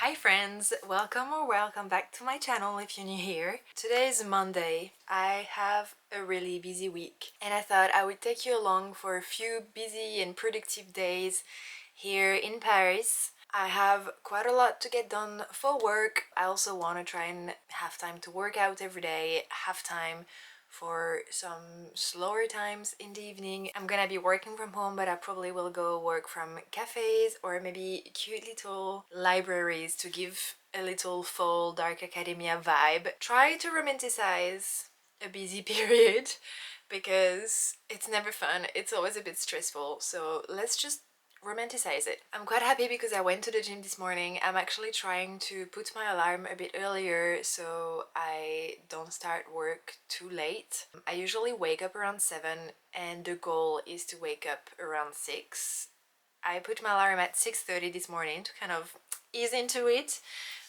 Hi friends, welcome back to my channel if you're new here. Today is Monday. I have a really busy week and I thought I would take you along for a few busy and productive days here in Paris. I have quite a lot to get done for work. I also want to try and have time to work out every day, have time for some slower times in the evening. I'm gonna be working from home, but I probably will go work from cafes or maybe cute little libraries to give a little full dark academia vibe. Try to romanticize a busy period because it's never fun, it's always a bit stressful, so let's just romanticize it. I'm quite happy because I went to the gym this morning. I'm actually trying to put my alarm a bit earlier so I don't start work too late. I usually wake up around 7 and the goal is to wake up around 6. I put my alarm at 6:30 this morning to kind of ease into it,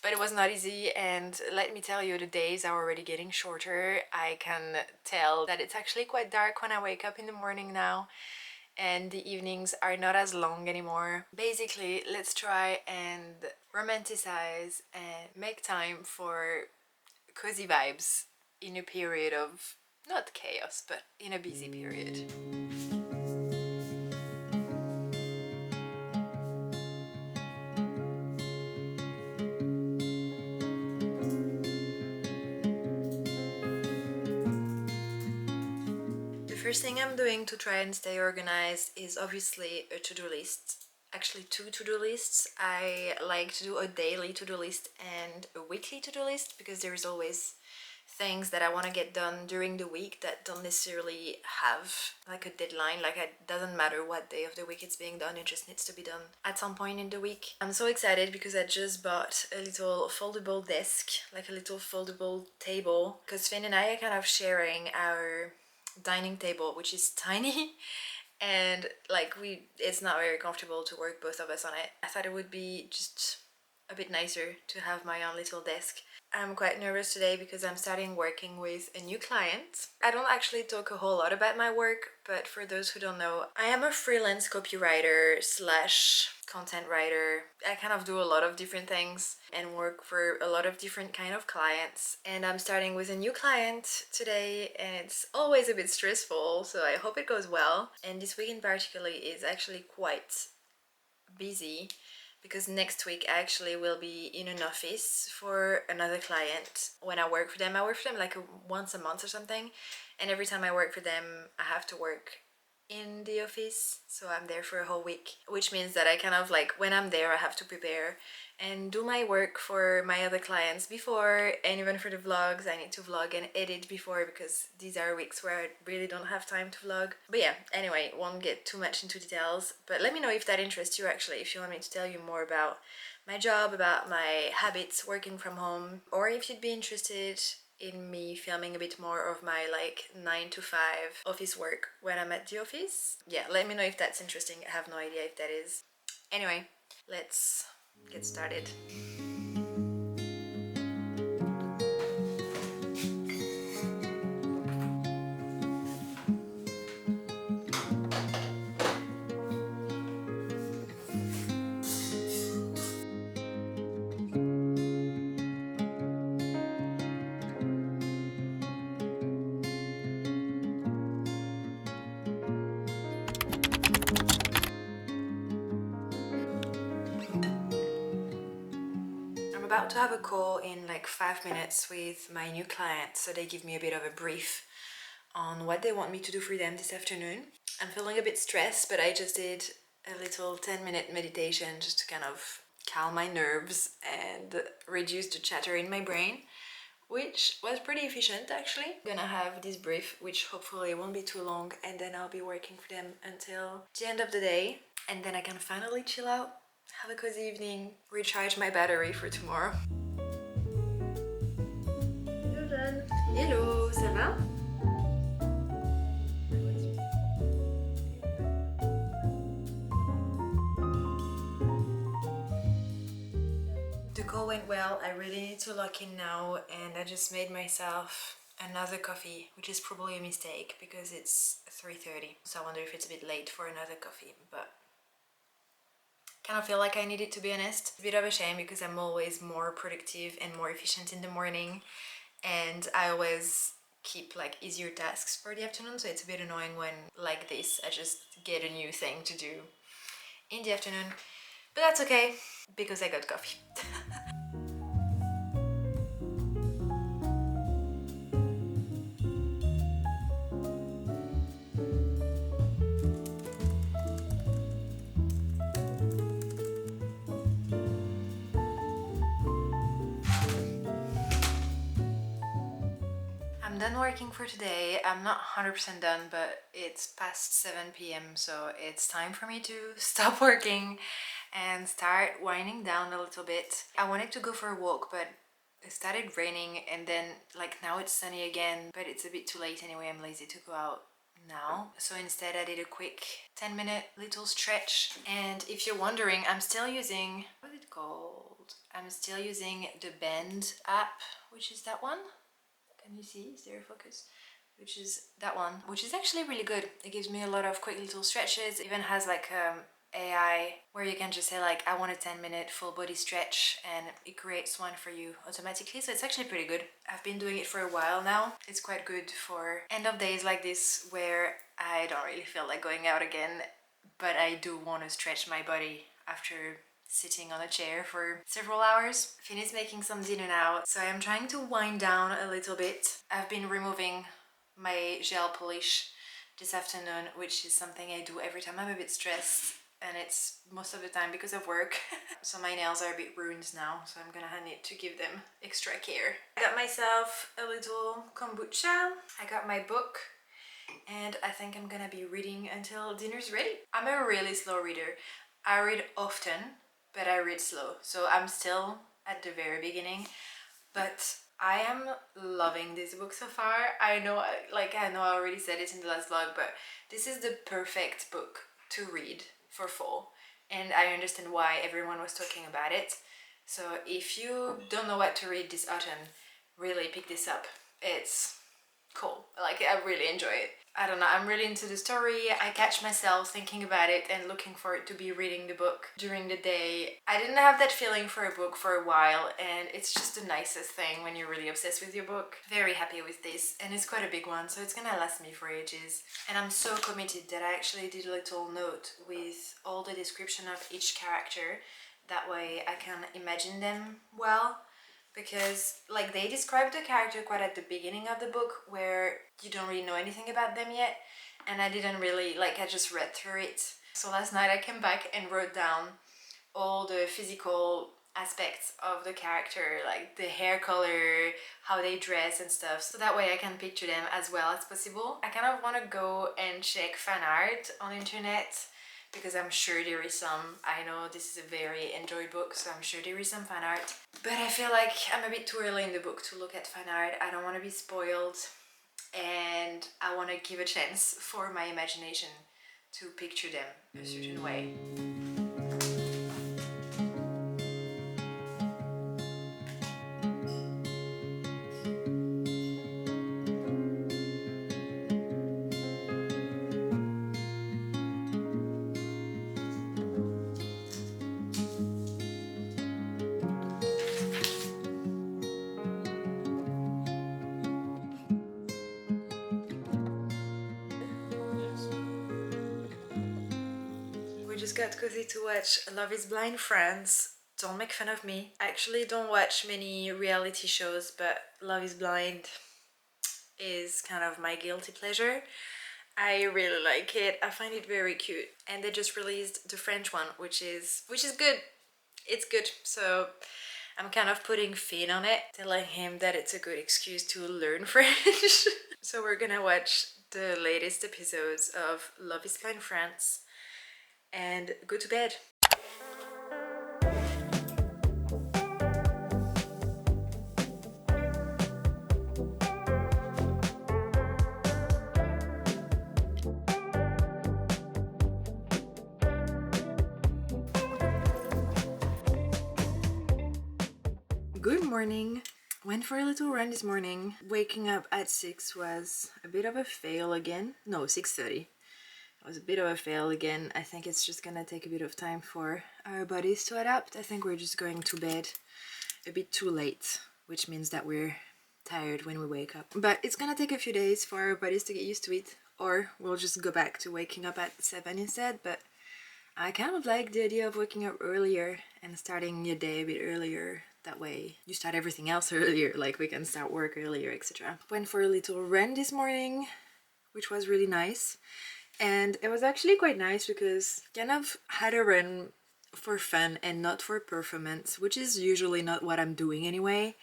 but it was not easy, and let me tell you, the days are already getting shorter. I can tell that it's actually quite dark when I wake up in the morning now, and the evenings are not as long anymore. Basically, let's try and romanticize and make time for cozy vibes in a period of not chaos, but in a busy period. The first thing I'm doing to try and stay organized is obviously a to-do list. Actually, two to-do lists. I like to do a daily to-do list and a weekly to-do list because there's always things that I want to get done during the week that don't necessarily have like a deadline. Like, it doesn't matter what day of the week it's being done, it just needs to be done at some point in the week. I'm so excited because I just bought a little foldable desk, like a little foldable table, because Finn and I are kind of sharing our dining table, which is tiny, and like it's not very comfortable to work both of us on it. I thought it would be just a bit nicer to have my own little desk. I'm quite nervous today because I'm starting working with a new client. I don't actually talk a whole lot about my work, but for those who don't know, I am a freelance copywriter slash content writer. I kind of do a lot of different things and work for a lot of different kind of clients. And I'm starting with a new client today, and it's always a bit stressful, so I hope it goes well. And this week in particular is actually quite busy because next week I actually will be in an office for another client. When I work for them, like once a month or something, and every time I work for them I have to work in the office, so I'm there for a whole week, which means that I kind of like, when I'm there I have to prepare and do my work for my other clients before, and even for the vlogs I need to vlog and edit before because these are weeks where I really don't have time to vlog. But yeah, anyway, won't get too much into details, but let me know if that interests you actually, if you want me to tell you more about my job, about my habits working from home, or if you'd be interested in me filming a bit more of my like 9 to 5 office work when I'm at the office. Yeah, let me know if that's interesting. I have no idea if that is. Anyway, let's get started. I'm about to have a call in like 5 minutes with my new client, so they give me a bit of a brief on what they want me to do for them this afternoon. I'm feeling a bit stressed, but I just did a little 10-minute meditation just to kind of calm my nerves and reduce the chatter in my brain, which was pretty efficient actually. I'm gonna have this brief, which hopefully won't be too long, and then I'll be working for them until the end of the day, and then I can finally chill out, have a cozy evening, recharge my battery for tomorrow. Hello, ça va? The call went well. I really need to lock in now, and I just made myself another coffee, which is probably a mistake because it's 3:30, so I wonder if it's a bit late for another coffee, but Kind of feel like I need it, to be honest. It's a bit of a shame because I'm always more productive and more efficient in the morning, and I always keep like easier tasks for the afternoon, so it's a bit annoying when like this I just get a new thing to do in the afternoon, but that's okay because I got coffee. I'm done working for today. I'm not 100% done, but it's past 7 p.m. so it's time for me to stop working and start winding down a little bit. I wanted to go for a walk, but it started raining, and then like now it's sunny again, but it's a bit too late anyway. I'm lazy to go out now. So instead I did a quick 10-minute little stretch. And if you're wondering, I'm still using, what is it called? I'm still using the Bend app, which is that one. Can you see? Is there a focus? Which is that one, which is actually really good. It gives me a lot of quick little stretches. It even has like AI where you can just say like, I want a 10-minute full body stretch, and it creates one for you automatically. So it's actually pretty good. I've been doing it for a while now. It's quite good for end of days like this where I don't really feel like going out again, but I do want to stretch my body after sitting on a chair for several hours. Finn is making some dinner now, so I'm trying to wind down a little bit. I've been removing my gel polish this afternoon, which is something I do every time I'm a bit stressed, and it's most of the time because of work. So my nails are a bit ruined now, so I'm gonna need to give them extra care. I got myself a little kombucha, I got my book, and I think I'm gonna be reading until dinner's ready. I'm a really slow reader. I read often, but I read slow, so I'm still at the very beginning, but I am loving this book so far. I know I already said it in the last vlog, but this is the perfect book to read for fall, and I understand why everyone was talking about it. So if you don't know what to read this autumn, really pick this up. It's cool. Like, I really enjoy it. I don't know, I'm really into the story. I catch myself thinking about it and looking forward to be reading the book during the day. I didn't have that feeling for a book for a while, and it's just the nicest thing when you're really obsessed with your book. Very happy with this, and it's quite a big one, so it's gonna last me for ages. And I'm so committed that I actually did a little note with all the description of each character. That way I can imagine them well. Because like they describe the character quite at the beginning of the book where you don't really know anything about them yet, and I didn't really, like, I just read through it. So last night I came back and wrote down all the physical aspects of the character, like the hair color, how they dress and stuff, so that way I can picture them as well as possible. I kind of want to go and check fan art on the internet, because I'm sure there is some. I know this is a very enjoyed book, so I'm sure there is some fan art. But I feel like I'm a bit too early in the book to look at fan art. I don't want to be spoiled, and I want to give a chance for my imagination to picture them a certain way. We just got cozy to watch Love is Blind France. Don't make fun of me. I actually don't watch many reality shows, but Love is Blind is kind of my guilty pleasure. I really like it. I find it very cute. And they just released the French one, which is good. It's good. So I'm kind of putting Finn on it, telling him that it's a good excuse to learn French. So we're gonna watch the latest episodes of Love is Blind France and go to bed. Good morning. Went for a little run this morning. Waking up at 6 was a bit of a fail again. No, 6:30. It was a bit of a fail again. I think it's just gonna take a bit of time for our bodies to adapt. I think we're just going to bed a bit too late, which means that we're tired when we wake up. But it's gonna take a few days for our bodies to get used to it, or we'll just go back to waking up at 7 instead. But I kind of like the idea of waking up earlier and starting your day a bit earlier. That way you start everything else earlier, like we can start work earlier, etc. Went for a little run this morning, which was really nice. And it was actually quite nice because kind of had a run for fun and not for performance, which is usually not what I'm doing anyway.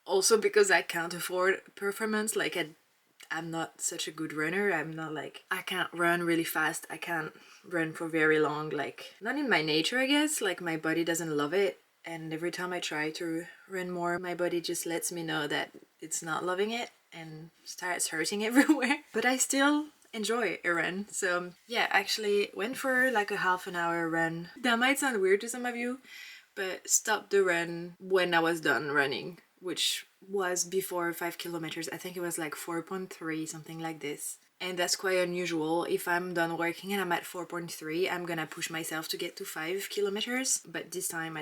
Also because I can't afford performance, like I'm not such a good runner. I'm not like, I can't run really fast. I can't run for very long, like not in my nature, I guess. Like my body doesn't love it. And every time I try to run more, my body just lets me know that it's not loving it and starts hurting everywhere. But I still enjoy a run. So yeah, actually went for like a half an hour run. That might sound weird to some of you, but stopped the run when I was done running, which was before 5 kilometers. I think it was like 4.3, something like this. And that's quite unusual. If I'm done working and I'm at 4.3, I'm gonna push myself to get to 5 kilometers. But this time I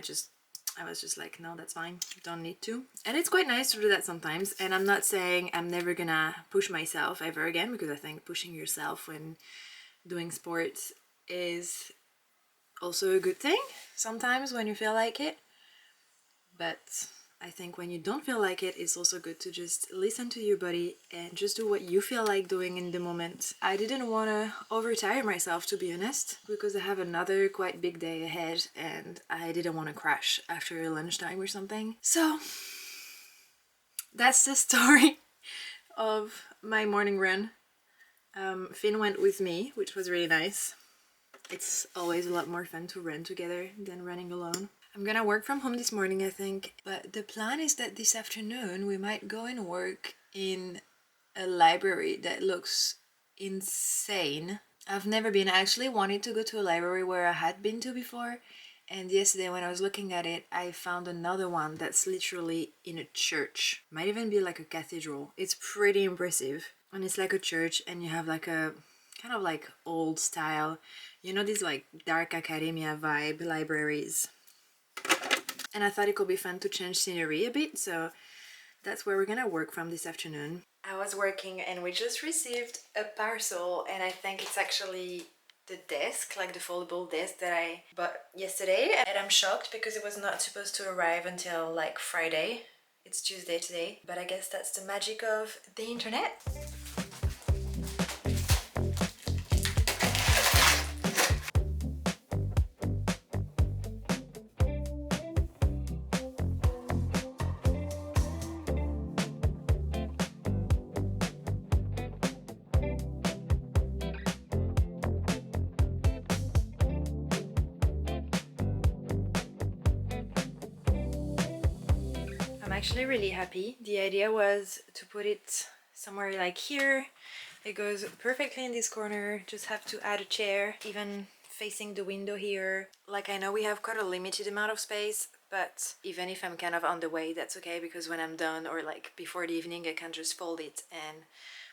was just like, no, that's fine, don't need to. And it's quite nice to do that sometimes. And I'm not saying I'm never gonna push myself ever again, because I think pushing yourself when doing sports is also a good thing sometimes when you feel like it. But I think when you don't feel like it, it's also good to just listen to your body and just do what you feel like doing in the moment. I didn't want to overtire myself, to be honest, because I have another quite big day ahead and I didn't want to crash after lunchtime or something. So that's the story of my morning run. Finn went with me, which was really nice. It's always a lot more fun to run together than running alone. I'm gonna work from home this morning, I think, but the plan is that this afternoon we might go and work in a library that looks insane. I've never been. I actually wanted to go to a library where I had been to before, and yesterday when I was looking at it, I found another one that's literally in a church. Might even be like a cathedral. It's pretty impressive. And it's like a church, and you have like a kind of like old style, you know, these like dark academia vibe libraries. And I thought it could be fun to change scenery a bit, so that's where we're gonna work from this afternoon. I was working and we just received a parcel, and I think it's actually the desk, like the foldable desk that I bought yesterday. And I'm shocked because it was not supposed to arrive until like Friday. It's Tuesday today, but I guess that's the magic of the internet. I'm actually really happy. The idea was to put it somewhere like here. It goes perfectly in this corner. Just have to add a chair, even facing the window here. Like, I know we have quite a limited amount of space, but even if I'm kind of on the way, that's okay, because when I'm done or like before the evening, I can just fold it and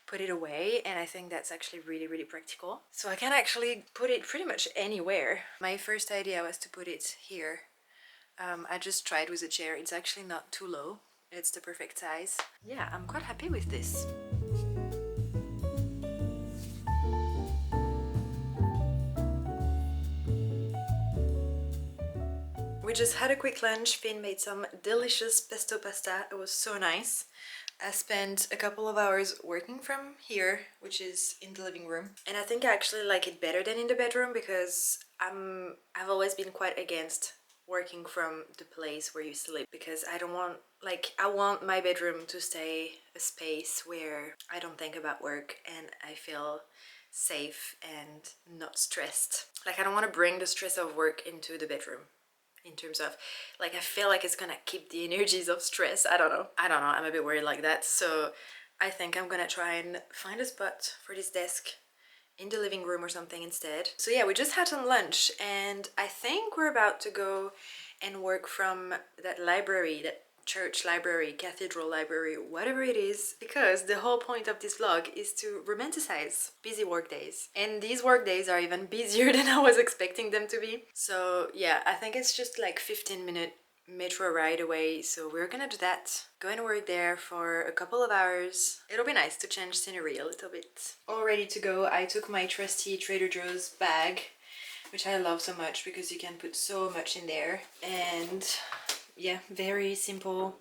put it away, and I think that's actually really, really practical. So I can actually put it pretty much anywhere. My first idea was to put it here. I just tried with a chair. It's actually not too low. It's the perfect size. Yeah, I'm quite happy with this. We just had a quick lunch. Finn made some delicious pesto pasta. It was so nice. I spent a couple of hours working from here, which is in the living room. And I think I actually like it better than in the bedroom, because I've always been quite against working from the place where you sleep, because I don't want, like, I want my bedroom to stay a space where I don't think about work and I feel safe and not stressed. Like, I don't want to bring the stress of work into the bedroom. In terms of, like, I feel like it's gonna keep the energies of stress. I don't know, I'm a bit worried like that. So I think I'm gonna try and find a spot for this desk in the living room or something instead. So yeah, we just had some lunch, and I think we're about to go and work from that library that church library, cathedral library, whatever it is, because the whole point of this vlog is to romanticize busy work days. And these work days are even busier than I was expecting them to be. So yeah, I think it's just like 15-minute metro ride away, so we're gonna do that. Go and work there for a couple of hours. It'll be nice to change scenery a little bit. All ready to go. I took my trusty Trader Joe's bag, which I love so much because you can put so much in there. And yeah, very simple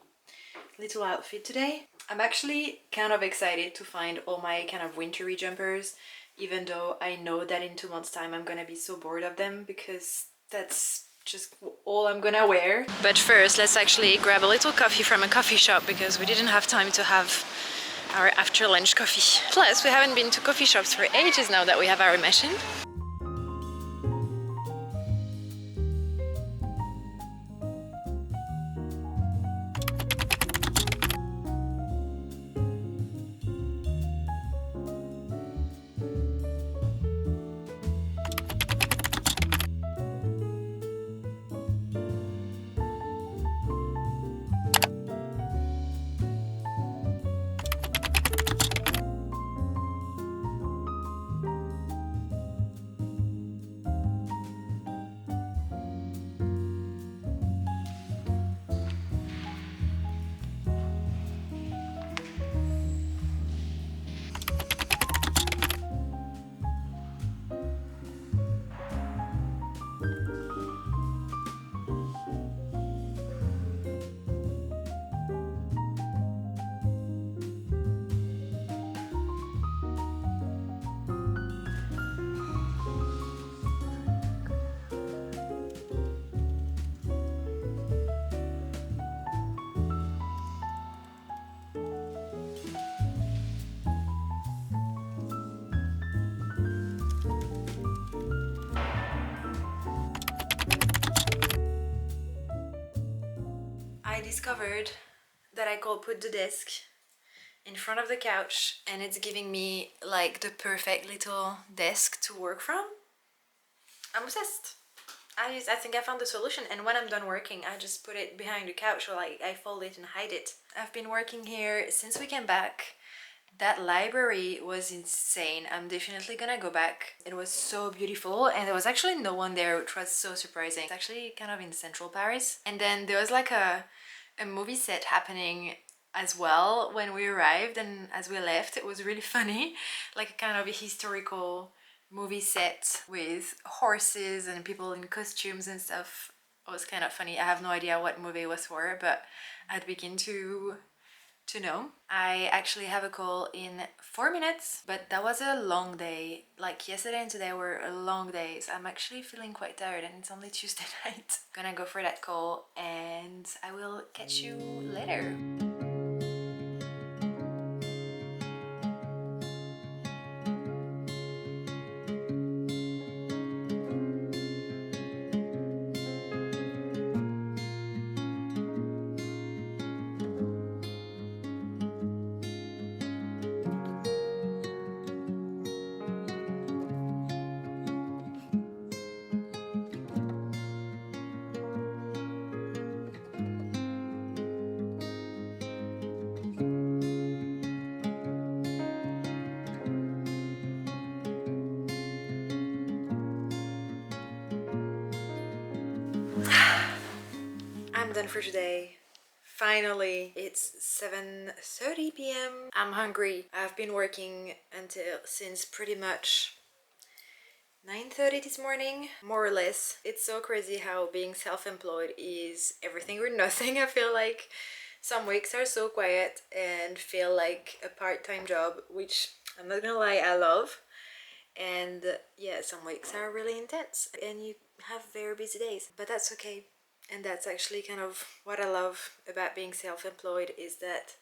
little outfit today. I'm actually kind of excited to find all my kind of wintry jumpers, even though I know that in 2 months time I'm gonna be so bored of them because that's just all I'm gonna wear. But first, let's actually grab a little coffee from a coffee shop because we didn't have time to have our after lunch coffee. Plus, we haven't been to coffee shops for ages now that we have our machine. I discovered that I could put the desk in front of the couch and it's giving me like the perfect little desk to work from. I'm obsessed. I think I found the solution, and when I'm done working I just put it behind the couch or like I fold it and hide it. I've been working here since we came back. That library was insane. I'm definitely gonna go back. It was so beautiful and there was actually no one there, which was so surprising. It's actually kind of in central Paris. And then there was like a movie set happening as well when we arrived, and as we left it was really funny, like a kind of a historical movie set with horses and people in costumes and stuff. It was kind of funny. I have no idea what movie it was for, but I'd begin to know. I actually have a call in 4 minutes, but that was a long day. Like yesterday and today were long days. I'm actually feeling quite tired and it's only Tuesday night. Gonna go for that call and I will catch you later. I'm done for today. Finally, it's 7:30 p.m. I'm hungry. I've been working since pretty much 9:30 this morning, more or less. It's so crazy how being self-employed is everything or nothing. I feel like some weeks are so quiet and feel like a part-time job, which I'm not gonna lie, I love. And yeah, some weeks are really intense and you have very busy days, but that's okay. And that's actually kind of what I love about being self-employed, is that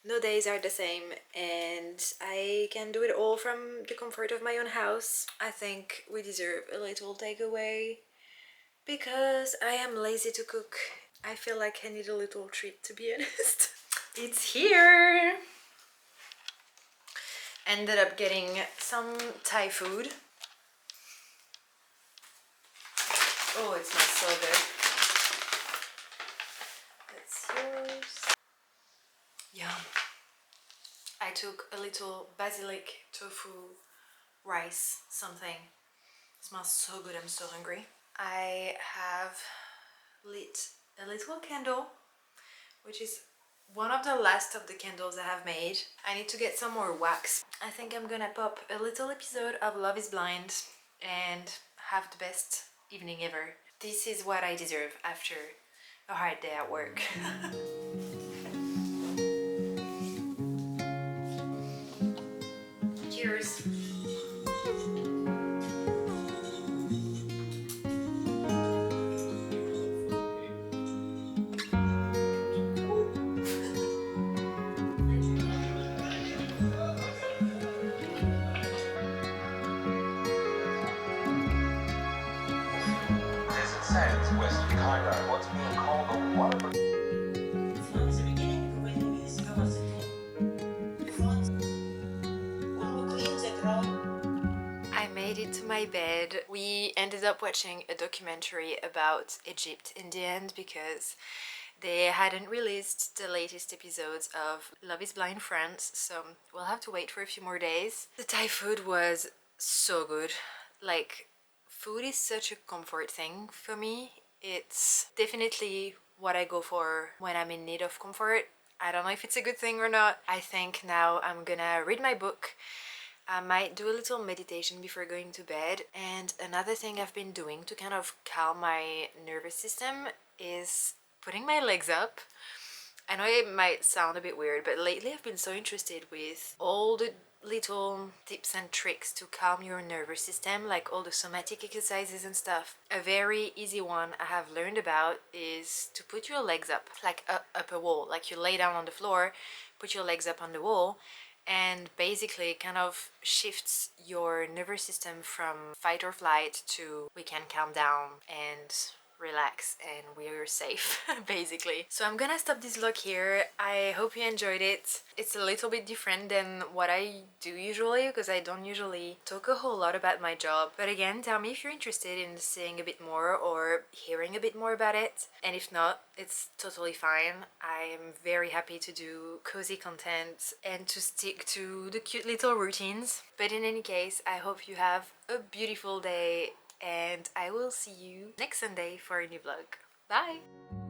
no days are the same and I can do it all from the comfort of my own house. I think we deserve a little takeaway because I am lazy to cook. I feel like I need a little treat, to be honest. It's here! Ended up getting some Thai food. Oh, it smells so good. Let's yours. Yeah, I took a little basilic tofu rice something. It smells so good. I'm so hungry. I have lit a little candle, which is one of the last of the candles I have made. I need to get some more wax. I think I'm gonna pop a little episode of Love is Blind and have the best evening ever. This is what I deserve after a hard day at work. Cheers. I made it to my bed. We ended up watching a documentary about Egypt in the end because they hadn't released the latest episodes of Love is Blind France, so we'll have to wait for a few more days. The Thai food was so good. Like, food is such a comfort thing for me. It's definitely what I go for when I'm in need of comfort. I don't know if it's a good thing or not. I think now I'm gonna read my book. I might do a little meditation before going to bed. And another thing I've been doing to kind of calm my nervous system is putting my legs up. I know it might sound a bit weird, but lately I've been so interested with all the little tips and tricks to calm your nervous system, like all the somatic exercises and stuff. A very easy one I have learned about is to put your legs up, like up a wall. Like you lay down on the floor, put your legs up on the wall, and basically kind of shifts your nervous system from fight or flight to we can calm down and relax and we're safe basically. So I'm gonna stop this vlog here. I hope you enjoyed it. It's a little bit different than what I do usually because I don't usually talk a whole lot about my job, but again, tell me if you're interested in seeing a bit more or hearing a bit more about it, and if not, it's totally fine. I'm very happy to do cozy content and to stick to the cute little routines. But in any case, I hope you have a beautiful day and I will see you next Sunday for a new vlog. Bye!